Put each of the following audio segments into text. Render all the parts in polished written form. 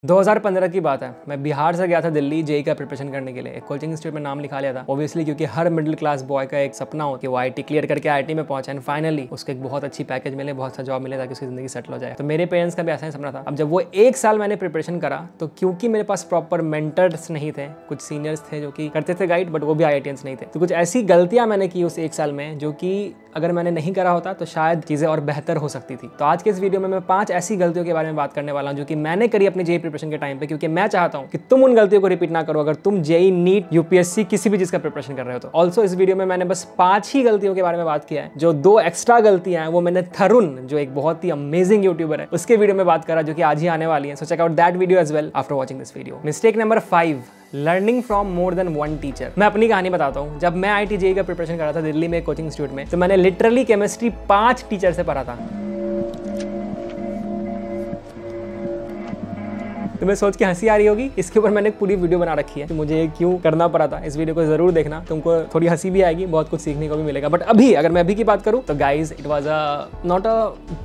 2015 की बात है। मैं बिहार से गया था दिल्ली जेईई का प्रिपरेशन करने के लिए। एक कोचिंग इंस्टीट्यूट में नाम लिखा लिया था ऑब्वियसली, क्योंकि हर मिडिल क्लास बॉय का एक सपना हो कि वो आईटी क्लियर करके आईटी में पहुंचे एंड फाइनली उसको एक बहुत अच्छी पैकेज मिले, बहुत सा जॉब मिले ताकि उसकी जिंदगी सेटल हो जाए। तो मेरे पेरेंट्स का भी ऐसा ही सपना था। अब जब वो एक साल मैंने प्रिपरेशन करा तो क्योंकि मेरे पास प्रॉपर मेंटर्स नहीं थे, कुछ सीनियर्स थे जो कि करते थे गाइड, बट वो भी आईआईटीएंस नहीं थे, तो कुछ ऐसी गलतियां मैंने की उस एक साल में जो कि अगर मैंने नहीं करा होता तो शायद चीजें और बेहतर हो सकती थी। तो आज के इस वीडियो में मैं 5 ऐसी गलतियों के बारे में बात करने वाला हूं जो कि मैंने करी अपनी जेईई प्रिपरेशन के टाइम पे, क्योंकि मैं चाहता हूं कि तुम उन गलतियों को रिपीट ना करो अगर तुम जेईई, नीट, यूपीएससी किसी भी चीज का प्रिपरेशन कर रहे हो तो। ऑल्सो इस वीडियो में मैंने बस 5 ही गलतियों के बारे में बात किया है। जो 2 एक्स्ट्रा गलतियां हैं वो मैंने थरुण, जो एक बहुत ही अमेजिंग यूट्यूबर है, उसके वीडियो में बात करा जो कि आज ही आने वाली है। So check out that video as well after watching this video. Mistake number 5, learning from more than one teacher. मैं अपनी कहानी बताता हूँ। जब मैं आईटी जेईई का प्रिपरेशन कर रहा था दिल्ली में एक कोचिंग इंस्टीट्यूट में, तो मैंने लिटरली केमिस्ट्री 5 टीचर से पढ़ा था। तुम्हें सोच के हंसी आ रही होगी, इसके ऊपर मैंने एक पूरी वीडियो बना रखी है कि मुझे क्यों करना पड़ा था। इस वीडियो को जरूर देखना, तुमको थोड़ी हंसी भी आएगी, बहुत कुछ सीखने को भी मिलेगा। बट अभी अगर मैं अभी की बात करूं तो guys, it was not a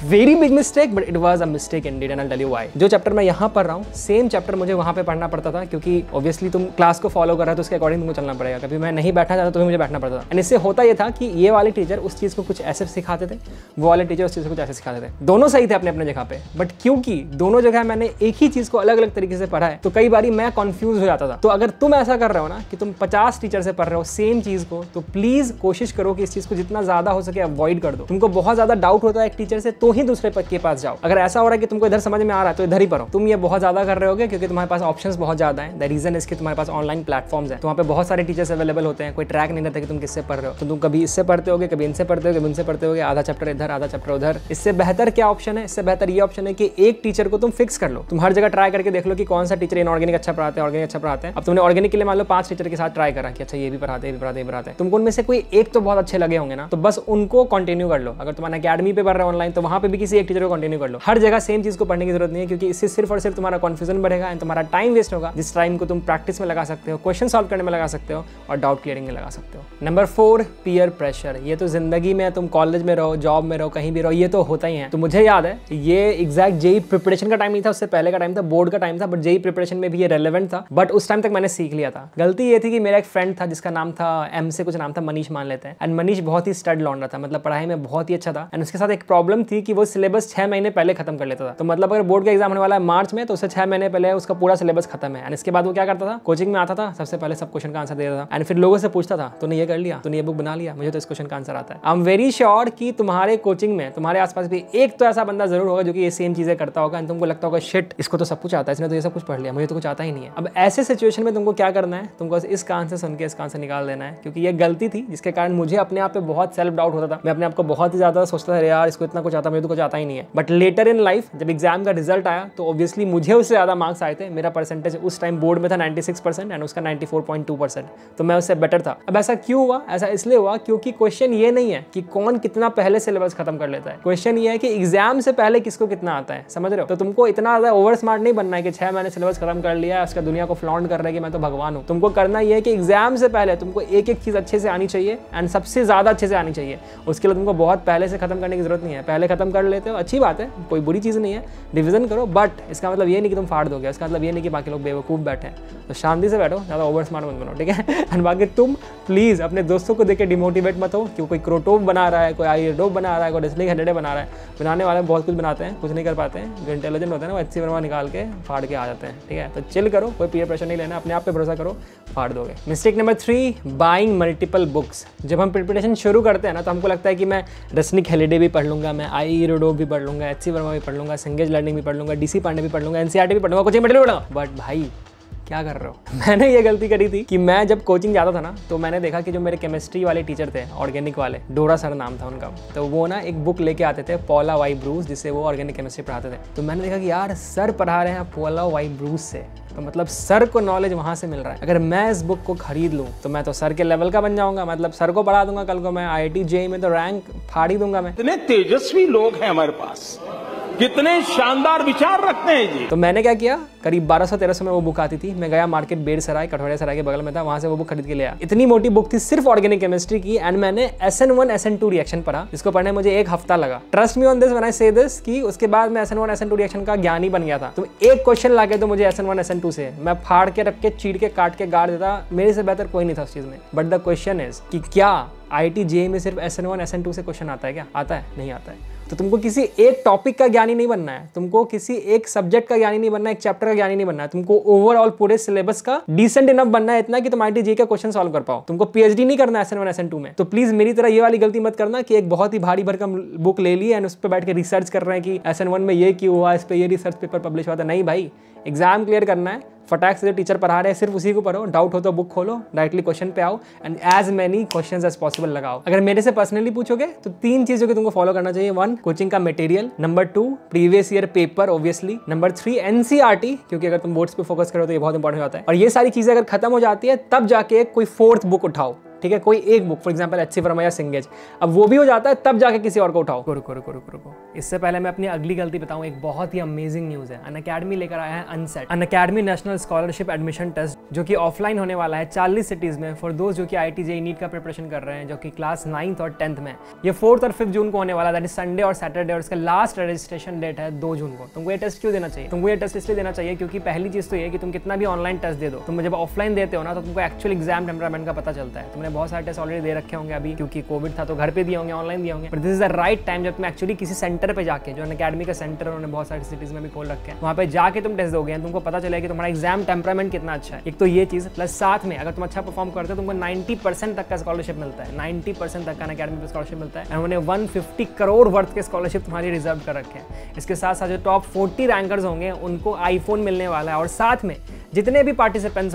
very big mistake, but it was a mistake indeed and I will tell you why. जो चैप्टर मैं यहाँ पढ़ रहा हूँ, सेम चैप्टर मुझे वहाँ पे पढ़ना पड़ता था, क्योंकि ऑब्वियसली तुम क्लास को फॉलो कर रहे हो तो उसके अकॉर्डिंग तुमको चलना पड़ेगा। कभी मैं नहीं बैठना चाहता तो भी मुझे बैठना पड़ता था। एंड इससे होता यह था कि ये वाले टीचर उस चीज को कुछ ऐसे सिखाते थे, वो वाले टीचर उस चीज को कुछ ऐसे सिखाते थे। दोनों सही थे अपने अपने जगह पे, बट क्योंकि दोनों जगह मैंने एक ही चीज को अलग अलग तरीके से पढ़ा है तो कई बारी मैं कंफ्यूज हो जाता था। तो अगर तुम ऐसा कर रहे हो ना कि तुम 50 टीचर से पढ़ रहे हो सेम चीज को, तो प्लीज कोशिश करो कि इस चीज को जितना ज्यादा हो सके अवॉइड कर दो। तुमको बहुत ज्यादा डाउट होता है एक टीचर से तो ही दूसरे के पास जाओ। अगर ऐसा हो रहा है कि तुमको इधर समझ में आ रहा है तो इधर ही पढ़ो। तुम ये बहुत ज्यादा कर रहे होगे क्योंकि तुम्हारे पास ऑप्शंस बहुत ज्यादा है। द रीजन इसके तुम्हारे पास ऑनलाइन प्लेटफॉर्म्स है, तो वहाँ पे बहुत सारे टीचर्स अवेलेबल होते हैं। कोई ट्रैक नहीं रहता कि तुम किससे पढ़ रहे हो। तो तुम कभी इससे पढ़ते होगे, कभी इनसे पढ़ते होगे, कभी उनसे पढ़ते होगे, आधा चैप्टर इधर आधा चैप्टर उधर। इससे बेहतर क्या ऑप्शन है? इससे बेहतर ये ऑप्शन है कि एक टीचर को तुम फिक्स कर लो। तुम हर जगह ट्राई करके देख लो कि कौन सा टीचर इनऑर्गेनिक अच्छा पढ़ाते हैं, ऑर्गेनिक अच्छा पढ़ाते हैं। अब तुमने ऑर्गेनिक के लिए मान लो 5 टीचर के साथ ट्राई करा कि अच्छा ये भी पढ़ाते हैं, ये भी पढ़ाते हैं, ये पढ़ाते हैं। तुमको उनमें से कोई एक तो बहुत अच्छे लगे होंगे ना, तो बस उनको कंटिन्यू कर लो। अगर तुम्हारा अकेडमी पे पढ़ रहे हो ऑनलाइन तो वहां पे भी किसी एक टीचर को कंटिन्यू कर लो। हर जगह सेम चीज को पढ़ने की जरूरत नहीं है, क्योंकि इससे सिर्फ और सिर्फ तुम्हारा कॉन्फ्यूजन बढ़ेगा एंड तुम्हारा टाइम वेस्ट होगा, जिस टाइम को तुम प्रैक्टिस में लगा सकते हो, क्वेश्चन सॉल्व करने में लगा सकते हो और डाउट क्लियरिंग में लगा सकते हो। Number 4, peer pressure. ये तो जिंदगी में, तुम कॉलेज में रहो, जॉब में रहो, कहीं भी रहो, ये तो होता ही है। तो मुझे याद है ये एग्जैक्ट जेईई प्रिपरेशन का टाइम नहीं था, उससे पहले का टाइम था, बोर्ड का टाइम था, बट जेईई प्रिपरेशन में भी ये रेलेवेंट था। बट उस टाइम तक मैंने सीख लिया था। गलती ये थी कि मेरा एक फ्रेंड था जिसका नाम था एम से कुछ नाम था, मनीष मान लेते हैं। एंड मनीष बहुत ही स्टड लौंडा था, मतलब पढ़ाई में बहुत ही अच्छा था। एंड उसके साथ एक प्रॉब्लम थी कि वो सिलेबस 6 महीने पहले खत्म कर लेता था। तो मतलब अगर बोर्ड का एग्जाम होने वाला है मार्च में, तो उससे 6 महीने पहले उसका पूरा सिलेबस खत्म है। एंड इसके बाद वो क्या करता था, कोचिंग में आता था, सबसे पहले सब क्वेश्चन का आंसर देता था एंड फिर लोगों से पूछता था तूने ये कर लिया, तूने ये बुक बना लिया, मुझे तो इस क्वेश्चन का आंसर आता है। आई एम वेरी श्योर कि तुम्हारे कोचिंग में, तुम्हारे आसपास भी एक तो ऐसा बंदा जरूर होगा जो कि ये सेम चीजें करता होगा एंड तुमको लगता होगा शिट, इसको तो सब कुछ आता है, इसने तो ये सब कुछ पढ़ लिया, मुझे तो कुछ आता ही नहीं है। अब ऐसे सिचुएशन में तुमको क्या करना है, तुमको इस कान से सुन के इस कान से निकाल देना है, क्योंकि ये गलती थी जिसके कारण मुझे अपने आप पे बहुत सेल्फ डाउट होता था। मैं अपने आप को बहुत ही ज्यादा सोचता था यार इसको इतना कुछ आता, मुझे तो कुछ आता ही नहीं है। बट लेटर इन लाइफ जब एग्जाम का रिजल्ट आया तो ऑब्वियसली मुझे उससे ज्यादा मार्क्स आए थे। मेरा परसेंटेज उस टाइम बोर्ड में था 96% एंड उसका 94.2%, तो मैं उससे बेटर था। अब ऐसा क्यों हुआ? ऐसा इसलिए हुआ क्योंकि क्वेश्चन ये नहीं है कि कौन कितना पहले सिलेबस खत्म कर लेता है, क्वेश्चन ये है कि एग्जाम से पहले किसको कितना आता है। समझ रहे हो? तो तुमको इतना ज्यादा ओवर स्मार्ट नहीं बनना है कि 6 महीने सिलेबस खत्म कर लिया है, उसका दुनिया को फ्लॉन्ट कर रहा है कि मैं तो भगवान हूं। तुमको करना ये है कि एग्जाम से पहले तुमको एक एक चीज अच्छे से आनी चाहिए एंड सबसे ज्यादा अच्छे से आनी चाहिए। उसके लिए तुमको बहुत पहले से खत्म करने की जरूरत नहीं है। पहले खत्म कर लेते हो अच्छी बात है, कोई बुरी चीज नहीं है, रिवीजन करो, बट इसका मतलब ये नहीं कि तुम फाड़ दोगे, इसका मतलब ये नहीं कि बाकी लोग बेवकूफ बैठे हैं। तो शांति से बैठो, ज्यादा ओवर स्मार्ट मत बनो, ठीक है? एंड बाकी तुम प्लीज अपने दोस्तों को देख के डिमोटिवेट मत हो कि कोई क्रोटोप बना रहा है, कोई आईडोप बना रहा है, कोई रेसलिंग हेडेड बना रहा है। बनाने वाले बहुत कुछ बनाते हैं, कुछ नहीं कर पाते हैं। जो इंटेलिजेंट होते हैं ना वो अच्छी वर्मा निकाल के फाड़ के आ जाते हैं, ठीक है? तो चिल करो, कोई पीयर प्रेशर नहीं लेना, अपने आप पे भरोसा करो, फाड़ दोगे। Mistake number 3, buying multiple books. जब हम प्रिपरेशन शुरू करते हैं ना तो हमको लगता है कि मैं रसनिक हेलिडे भी पढ़ लूंगा, मैं आईडोप भी पढ़ लूंगा, एचसी वर्मा भी पढ़ लूंगा, संगेज लर्निंग भी पढ़ लूंगा, डीसी पांडे भी पढ़ लूंगा, एनसीईआरटी भी पढ़ लूंगा, कुछ मटेरियल पढ़ूंगा। बट भाई क्या कर रहे हो? मैंने ये गलती करी थी कि मैं जब कोचिंग जाता था ना तो मैंने देखा कि जो मेरे केमिस्ट्री वाले टीचर थे, ऑर्गेनिक वाले, डोरा सर नाम था उनका, तो वो ना एक बुक लेके आते थे, पॉला वाई ब्रूस, जिससे वो ऑर्गेनिक केमिस्ट्री पढ़ाते थे। तो मैंने देखा कि यार सर पढ़ा रहे हैं पॉला वाई ब्रूस से, तो मतलब सर को नॉलेज वहां से मिल रहा है। अगर मैं इस बुक को खरीद लूं तो मैं तो सर के लेवल का बन जाऊंगा, मतलब सर को पढ़ा दूंगा, कल को मैं आईआईटी जेईई में तो रैंक फाड़ ही दूंगा। मैं इतने तेजस्वी लोग हैं हमारे पास, कितने शानदार विचार रखते हैं जी। तो मैंने क्या किया, करीब 1200-1300 में वो बुक आती थी। मैं गया मार्केट बेड़सराय, कठौड़े सराय के बगल में था, वहां से वो बुक खरीद के ले आया। इतनी मोटी बुक थी सिर्फ ऑर्गेनिक केमिस्ट्री की, एंड मैंने SN1 SN2 रिएक्शन पढ़ा, इसको पढ़ने मुझे 1 हफ्ता लगा। Trust me on this when I से दिस कि उसके बाद मैं SN1 SN2 रिएक्शन का ज्ञानी बन गया था। तुम एक क्वेश्चन लाके तो मुझे SN1 SN2 से मैं फाड़ के रख के चीड़ के काट के गाड़ देता, मेरे से बेहतर कोई नहीं था उस चीज में। बट द क्वेश्चन इज कि क्या IIT JEE में सिर्फ SN1 SN2 से क्वेश्चन आता है क्या? आता है? नहीं आता है। तो तुमको किसी एक टॉपिक का ज्ञानी नहीं बनना है, तुमको किसी एक सब्जेक्ट का ज्ञानी नहीं बनना है, एक चैप्टर का ज्ञानी नहीं बनना है, तुमको ओवरऑल पूरे सिलेबस का डिसेंट इनफ बनना है, इतना कि तुम IIT JEE का क्वेश्चन सॉल्व कर पाओ। तुमको PhD नहीं करना है SN1 SN2 में। तो प्लीज मेरी तरह ये वाली गलती मत करना कि एक बहुत ही भारी भरकम बुक ले ली एंड उस पर बैठ के रिसर्च कर रहे हैं कि SN1 में ये क्यों हुआ, इस पर ये रिसर्च पेपर पब्लिश हुआ था। नहीं भाई, एग्जाम क्लियर करना है, फटाक से टीचर पढ़ा रहे हैं सिर्फ उसी को पढ़ो, डाउट हो तो बुक खोलो, डायरेक्टली क्वेश्चन पे आओ and as many questions as possible लगाओ। अगर मेरे से पर्सनली पूछोगे तो 3 चीजों को तुमको फॉलो करना चाहिए। 1, कोचिंग का material, number 2, previous year paper obviously, number 3, NCERT, क्योंकि अगर तुम बोर्ड्स पे फोकस करो तो ये बहुत इंपॉर्टेंट होता है। और ये सारी चीजें अगर खत्म हो जाती है तब जाके कोई 4th बुक उठाओ, ठीक है? कोई एक book, for example HC Verma या सिंगेज, अब वो भी हो जाता है तब जाके किसी और को उठाओ। रुको। इससे पहले मैं अपनी अगली गलती बताऊं, एक बहुत ही अमेजिंग न्यूज है। अनअकैडमी लेकर आया है UNSAT, Unacademy national scholarship admission test, जो कि ऑफलाइन होने वाला है 40 सिटीज में फॉर दोज जो कि IIT JEE नीट का प्रिपरेशन कर रहे हैं, जो कि क्लास 9th और 10th में। ये 4th और 5th जून को होने वाला है, दैट इज संडे और सैटरडे, और इसका लास्ट रजिस्ट्रेशन डेट है 2 जून को। तुमको ये टेस्ट क्यों देना चाहिए? तुमको ये टेस्ट इसलिए देना चाहिए क्योंकि पहली चीज तो ये कि तुम कितना भी ऑनलाइन टेस्ट दे दो, तुम जब ऑफलाइन देते हो ना तो तुमको एक्चुअल एग्जाम टेम्परामेंट का पता चलता है। तुमने बहुत सारे टेस्ट ऑलरेडी रखे होंगे अभी, क्योंकि कोविड था तो घर पे दिए होंगे, ऑनलाइन दिए होंगे, but this is the right time जब तुम एक्चुअली किसी सेंटर पे जाके, जो अनअकैडमी का सेंटर उन्होंने बहुत सारी सिटीज में भी खोल रखे हैं, वहां पे जाके तुम टेस्ट दोगे, तुमको पता चलेगा कि तुम्हारा एग्जाम टेम्परामेंट कितना अच्छा है। एक तो ये चीज, प्लस साथ में अगर तुम अच्छा परफॉर्म करते हो तुमको 90% तक का स्कॉलरशिप मिलता है, 90% तक का अनअकैडमी पे स्कॉलरशिप मिलता है। उन्होंने 150 करोड़ वर्थ के स्कॉलरशिप तुम्हारी रिजर्व कर रखे हैं। इसके साथ साथ जो टॉप 40 रैंकर्स होंगे उनको आईफोन मिलने वाला है, और साथ में जितने भी पार्टिसिपेंट्स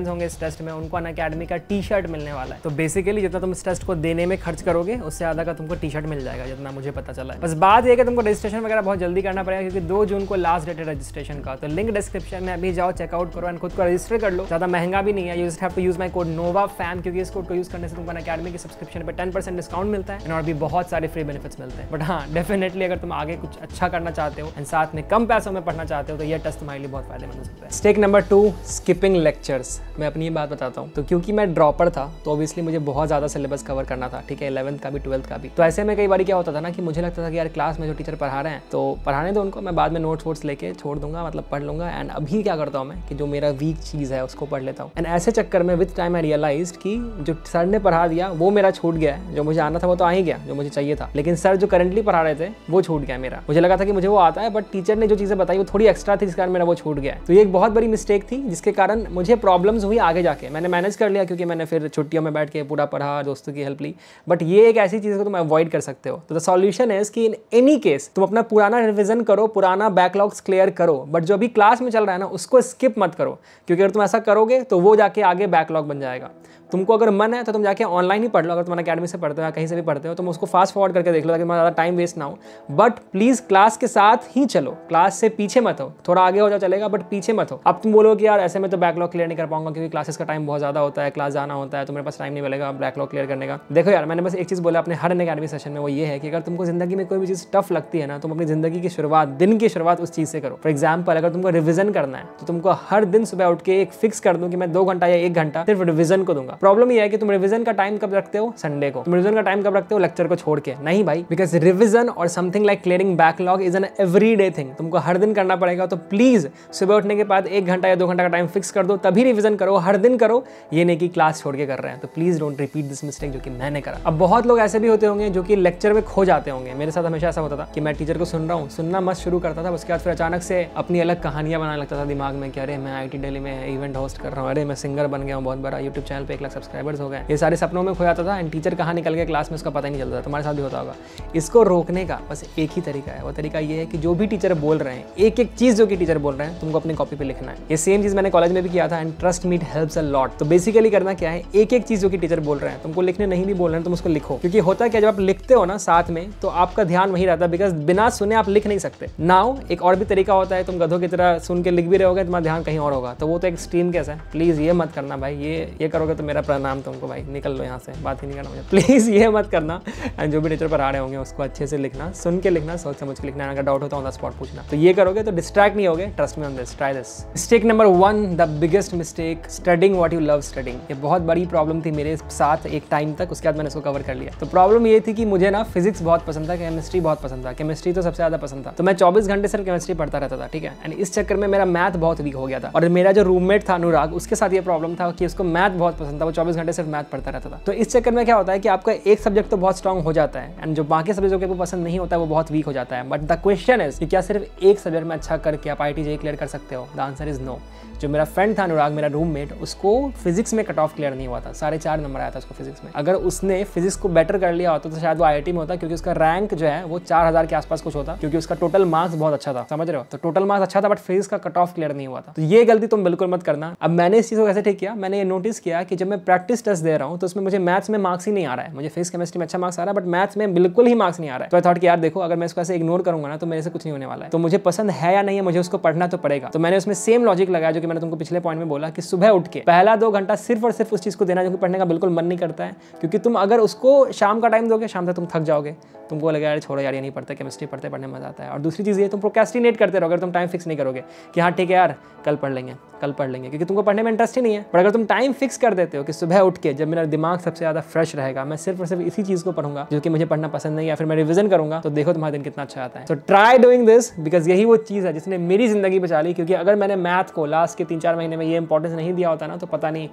होंगे इस टेस्ट में, उनको अनअकैडमी का टी-शर्ट मिलने वाला है। तो बेसिकली जितना तुम इस टेस्ट को देने में खर्च करोगे उससे ज्यादा का तुमको टी-शर्ट मिल जाएगा, जितना मुझे पता चला है। बस बात यह है कि तुमको रजिस्ट्रेशन वगैरह बहुत जल्दी करना पड़ेगा, क्योंकि 2 जून को लास्ट डेट है रजिस्ट्रेशन का। तो लिंक डिस्क्रिप्शन में अभी जाओ, चेकआउट करो एंड खुद को रजिस्टर कर लो। ज्यादा महंगा भी नहीं है, you just have to use my code NOVAFAM, क्योंकि इस कोड को यूज करने से तुमको अनअकैडमी की सब्सक्रिप्शन पे 10% डिस्काउंट मिलता है और भी बहुत सारे फ्री बेनिफिट्स मिलते हैं। बट हाँ, डेफिनेटली अगर तुम आगे कुछ अच्छा करना चाहते हो एंड साथ में कम पैसों में पढ़ना चाहते हो तो ये टेस्ट तुम्हारे लिए बहुत फायदेमंद हो सकता है। Mistake number 2, skipping lectures. मैं अपनी बात बताता हूँ। तो क्योंकि मैं ड्रॉपर था तो ऑब्वियसली मुझे बहुत ज्यादा सिलेबस कवर करना था, ठीक है, 11th का भी 12th का भी। तो ऐसे में कई बार क्या होता था ना कि मुझे लगता था कि यार क्लास में जो टीचर पढ़ा रहे हैं तो पढ़ाने दो उनको, मैं बाद में नोट्स वोट्स लेके छोड़ दूंगा, मतलब पढ़ लूंगा। एंड अभी क्या करता हूँ मैं कि जो मेरा वीक चीज़ है उसको पढ़ लेता हूँ। एंड ऐसे चक्कर में विद टाइम आई रियलाइज्ड कि जो सर ने पढ़ा दिया वो मेरा छूट गया है, जो मुझे आना था वो तो आ ही गया, जो मुझे चाहिए था, लेकिन सर जो करंटली पढ़ा रहे थे वो छूट गया मेरा। मुझे लगा था कि मुझे वो आता है, बट टीचर ने जो चीज़ें बताई वो थोड़ी एक्स्ट्रा थी, जिस कारण मेरा वो छूट गया। तो ये एक बहुत बड़ी मिस्टेक थी, जिसके कारण मुझे प्रॉब्लम्स हुई आगे जाके। मैंने मैनेज कर लिया क्योंकि मैंने फिर छुट्टियों में बैठ के पूरा पढ़ा, दोस्तों की हेल्प ली, बट ये एक ऐसी चीज़ को तुम अवॉइड कर सकते हो। तो द सॉल्यूशन है कि इन एनी केस तुम अपना पुराना रिविजन करो, पुराना बैकलॉग्स क्लियर करो, बट जो अभी क्लास में चल रहा है ना उसको स्किप मत करो, क्योंकि अगर तुम ऐसा करोगे तो वो जाके आगे बैकलॉग बन जाएगा। तुमको अगर मन है तो तुम जाके ऑनलाइन ही पढ़ लो, अगर तुम अनअकैडमी से पढ़ते हो या कहीं से भी पढ़ते हो तुम उसको फास्ट फॉरवर्ड करके देख लो ताकि तुम्हारा ज़्यादा टाइम वेस्ट ना हो। बट प्लीज़ क्लास के साथ ही चलो, क्लास से पीछे मत हो, थोड़ा आगे हो जाओ चलेगा बट पीछे मत हो। अब तुम बोलो कि यार ऐसे में तो बैकलॉग क्लियर नहीं कर पाऊंगा क्योंकि क्लासेस का टाइम बहुत ज़्यादा होता है, क्लास जाना होता है, तो मेरे पास टाइम नहीं मिलेगा बैकलॉग क्लियर करने का। देखो यार, मैंने बस एक चीज़ बोला अपने हर अनअकैडमी सेशन में, वो ये है कि अगर तुमको जिंदगी में कोई भी चीज़ टफ लगती है ना, तुम अपनी जिंदगी की शुरुआत, दिन की शुरुआत उस चीज़ से करो। फॉर एग्जाम्पल, अगर तुमको रिविजन करना है तो तुमको हर दिन सुबह उठ के एक फिक्स कर दूं कि मैं 2 घंटा या 1 घंटा सिर्फ रिविजन को दूंगा। प्रॉब्लम ये है कि तुम रिविजन का टाइम कब रखते हो? संडे को। तुम रिविजन का टाइम कब रखते हो? लेक्चर को छोड़ के। नहीं भाई, बिकॉज रिविजन और something like clearing backlog is an everyday thing, तुमको हर दिन करना पड़ेगा। तो प्लीज सुबह उठने के बाद 1 घंटा या 2 घंटा का टाइम फिक्स कर दो, तभी रिविजन करो, हर दिन करो। ये नहीं कि क्लास छोड़ के कर रहे हैं। तो please don't repeat this mistake जो कि मैंने करा। अब बहुत लोग ऐसे भी होते होंगे जो कि लेक्चर में खो जाते होंगे। मेरे साथ हमेशा ऐसा होता था कि मैं टीचर को सुन रहा हूँ, सुनना मस्त शुरू करता था, उसके बाद फिर अचानक से अपनी अलग कहानियां बनाने लगता था दिमाग में कि अरे मैं IIT दिल्ली में इवेंट होस्ट कर रहा हूँ, अरे मैं सिंगर बन गया हूँ बहुत बड़ा, यूट्यूब चैनल पे 1 लाख सब्सक्राइबर्स हो गए। ये सारे सपनों में खो जाता था एंड टीचर कहाँ निकल गया क्लास में उसका पता ही नहीं चलता। तुम्हारे साथ भी होता होगा। इसको रोकने का बस एक ही तरीका है, वो तरीका ये है कि जो भी टीचर बोल रहे हैं, एक एक चीज जो कि टीचर बोल रहे हैं तुमको अपनी कॉपी पे लिखना है। ये सेम चीज मैंने कॉलेज में भी किया था and trust me it helps a lot. तो बेसिकली करना क्या है, एक एक चीज जो कि टीचर बोल रहे हैं तुमको लिखने नहीं भी बोल रहे हैं, तुम उसको लिखो। क्योंकि होता है क्या, जब आप लिखते हो ना साथ में तो आपका ध्यान वहीं रहता है, बिकॉज बिना सुने आप लिख नहीं सकते। नाउ एक और भी तरीका होता है, तुम गधों की तरह सुन के लिख भी रहोगे, तुम्हारा ध्यान कहीं और होगा, तो वो तो एक्सट्रीम केस है। प्लीज ये मत करना भाई, ये करोगे तो मेरा मेरा प्रणाम तुमको भाई, निकल लो यहाँ से, बात ही नहीं करना मुझे। प्लीज़ ये मत करना। एंड जो भी टीचर पर आ रहे होंगे उसको अच्छे से लिखना, सुन के लिखना, सोच समझ के लिखना, अगर डाउट होता है ऑन द स्पॉट पूछना। तो ये करोगे तो डिस्ट्रैक्ट नहीं होगे, trust me on this, try this. Mistake number 1, the biggest mistake, studying what you love studying. ये बहुत बड़ी प्रॉब्लम थी मेरे साथ एक टाइम तक, उसके बाद मैंने इसको कवर कर लिया। तो प्रॉब्लम ये थी कि मुझे ना फिजिक्स बहुत पसंद था, केमिस्ट्री बहुत पसंद था, केमिस्ट्री तो सबसे ज़्यादा पसंद था। तो मैं 24 घंटे सिर्फ केमिस्ट्री पढ़ता रहता था, ठीक है। एंड इस चक्कर में मेरा मैथ बहुत वीक हो गया था। और मेरा जो रूममेट था अनुराग, उसके साथ ये प्रॉब्लम था कि उसको मैथ बहुत पसंद था, वो 24 घंटे सिर्फ मैथ पढ़ता रहता था। तो इस चक्कर में क्या होता है कि आपका एक सब्जेक्ट तो बहुत स्ट्रांग हो जाता है एंड जो बाकी सब्जेक्ट को पसंद नहीं होता है वो बहुत वीक हो जाता है। बट द क्वेश्चन इज कि क्या सिर्फ एक सब्जेक्ट में अच्छा करके आप IIT JEE क्लियर कर सकते हो? The answer is no. जो मेरा फ्रेंड था अनुराग, मेरा रूममेट, उसको फिजिक्स में कट ऑफ क्लियर नहीं हुआ था, 4.5 नंबर आया था उसको फिजिक्स में। अगर उसने फिजिक्स को बेटर कर लिया होता तो शायद वो IIT में होता, क्योंकि उसका रैंक जो है वो 4000 के आसपास कुछ होता, क्योंकि उसका टोटल मार्क्स बहुत अच्छा था, समझ रहे हो। तो टोटल मार्क्स अच्छा था बट फिजिक्स का कट ऑफ क्लियर नहीं हुआ था। तो ये गलती तुम बिल्कुल मत करना। अब मैंने इस चीज़ को कैसे ठीक किया, मैंने ये नोटिस किया कि जब मैं प्रैक्टिस टेस्ट दे रहा हूँ तो उसमें मुझे मैथ्स में मार्क्स ही नहीं आ रहा है। मुझे फिजिक्स केमिस्ट्री में अच्छा मार्क्स आ रहा है बट मैथ्स में बिल्कुल ही मार्क्स नहीं आ रहा है। तो आई थॉट कि यार देखो, अगर मैं इसको ऐसे इग्नोर करूंगा ना तो मेरे से कुछ नहीं होने वाला है। तो मुझे पसंद है या नहीं है, मुझे उसको पढ़ना तो पड़ेगा। तो मैंने उसमें सेम लॉजिक लगाया जो कि मैंने तुमको पिछले पॉइंट में बोला कि सुबह उठ के पहला 2 घंटा सिर्फ और सिर्फ उस चीज़ को देना जो कि पढ़ने का बिल्कुल मन नहीं करता है। क्योंकि तुम अगर उसको शाम का टाइम दोगे, शाम तक तुम थक जाओगे, तुमको लगेगा यार छोड़ो यार ये नहीं पढ़ते, केमिस्ट्री पढ़ते पढ़ने मजा आता है। और दूसरी चीज़ ये, तुम प्रोक्रेस्टिनेट करते रहोगे, अगर तुम टाइम फिक्स नहीं करोगे कि हाँ ठीक है यार कल पढ़ लेंगे, कल पढ़ लेंगे, क्योंकि तुमको पढ़ने में इंटरेस्ट ही नहीं है। पर अगर तुम टाइम फिक्स कर देते हो कि सुबह उठ के जब मेरा दिमाग सबसे ज़्यादा फ्रेश रहेगा, मैं सिर्फ और सिर्फ इसी चीज़ को पढ़ूंगा जो कि मुझे पढ़ना पसंद नहीं, या फिर मैं रिविजन करूंगा, तो देखो तुम्हारा दिन कितना अच्छा आता है। तो ट्राई डूइंग दिस, बिकॉज यही वो चीज़ है जिसने मेरी जिंदगी बचा ली। क्योंकि अगर मैंने मैथ को लास्ट के 3-4 महीने में ये इंपॉर्टेंस नहीं दिया होता ना, तो पता नहीं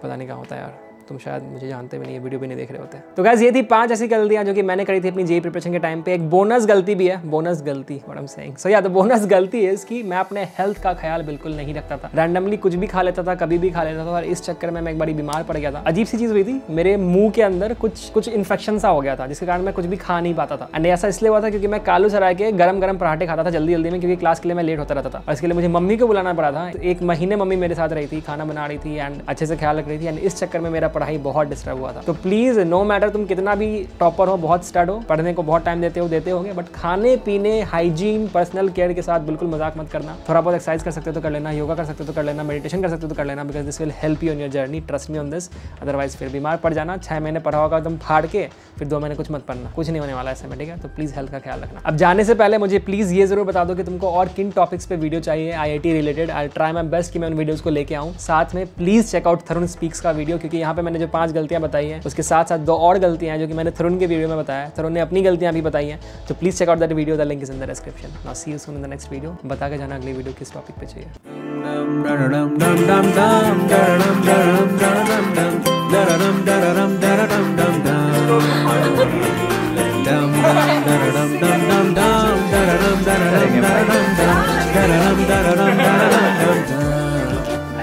क्या होता है यार। तुम शायद मुझे जानते भी नहीं, ये वीडियो भी नहीं देख रहे होते। तो गाइस ये थी 5 ऐसी गलतियां जो कि मैंने करी थी अपनी JEE प्रिपरेशन के टाइम पे। एक बोनस गलती भी है, बोनस गलती, व्हाट आई एम सेइंग। सो या तो बोनस गलती है इसकी, मैं अपने हेल्थ का ख्याल बिल्कुल नहीं रखता था। रैंडमली कुछ भी खा लेता था, कभी भी खा लेता था, और इस चक्कर में मैं एक बार बीमार पड़ गया था। अजीब सी चीज हुई थी, मेरे मुंह के अंदर कुछ इन्फेक्शन सा हो गया था, जिसके कारण मैं कुछ भी खा नहीं पाता था। एंड ऐसा इसलिए हुआ था क्योंकि मैं कालू सराय के गरम पराठे खाता था जल्दी में, क्योंकि क्लास के लिए मैं लेट होता रहता था। और इसके लिए मुझे मम्मी को बुलाना पड़ा था। 1 महीने मम्मी मेरे साथ रही थी, खाना बना रही थी एंड अच्छे से ख्याल रख रही थी। एंड इस चक्कर में मेरा पढ़ाई बहुत डिस्टर्ब हुआ था। तो प्लीज नो मैटर तुम कितना भी टॉपर हो, बहुत स्टड हो, पढ़ने को बहुत टाइम देते होगे, बट खाने पीने, हाइजीन, पर्सनल केयर के साथ बिल्कुल मजाक मत करना। थोड़ा बहुत एक्सरसाइज कर सकते हो तो कर लेना, योगा कर सकते हो तो कर लेना, मेडिटेशन कर सकते हो तो कर लेना, because this will help you in your journey, trust me on this. Otherwise फिर बीमार पड़ जाना, 6 महीने पढ़ा होगा एकदम फाड़ के, फिर 2 महीने कुछ मत पढ़ना, कुछ नहीं होने वाला ऐसे में, ठीक है। तो प्लीज हेल्थ का ख्याल रखना। अब जाने से पहले मुझे प्लीज ये जरूर बता दो कि तुमको और किन टॉपिक्स पे वीडियो चाहिए IIT related. I try my best कि मैं उन वीडियोस को लेके आऊँ। साथ में प्लीज चेकआउट थरुण स्पीक्स का वीडियो, क्योंकि यहाँ पे मैंने जो 5 गलतियां बताई हैं उसके साथ साथ 2 और गलतियां हैं जो कि मैंने थरुण के वीडियो में बताया। थरुण ने अपनी गलतियां भी बताई हैं, तो please check out that video, the link is in the description. Now see you soon in the next video. बता के जाना अगली वीडियो किस टॉपिक पे चाहिए।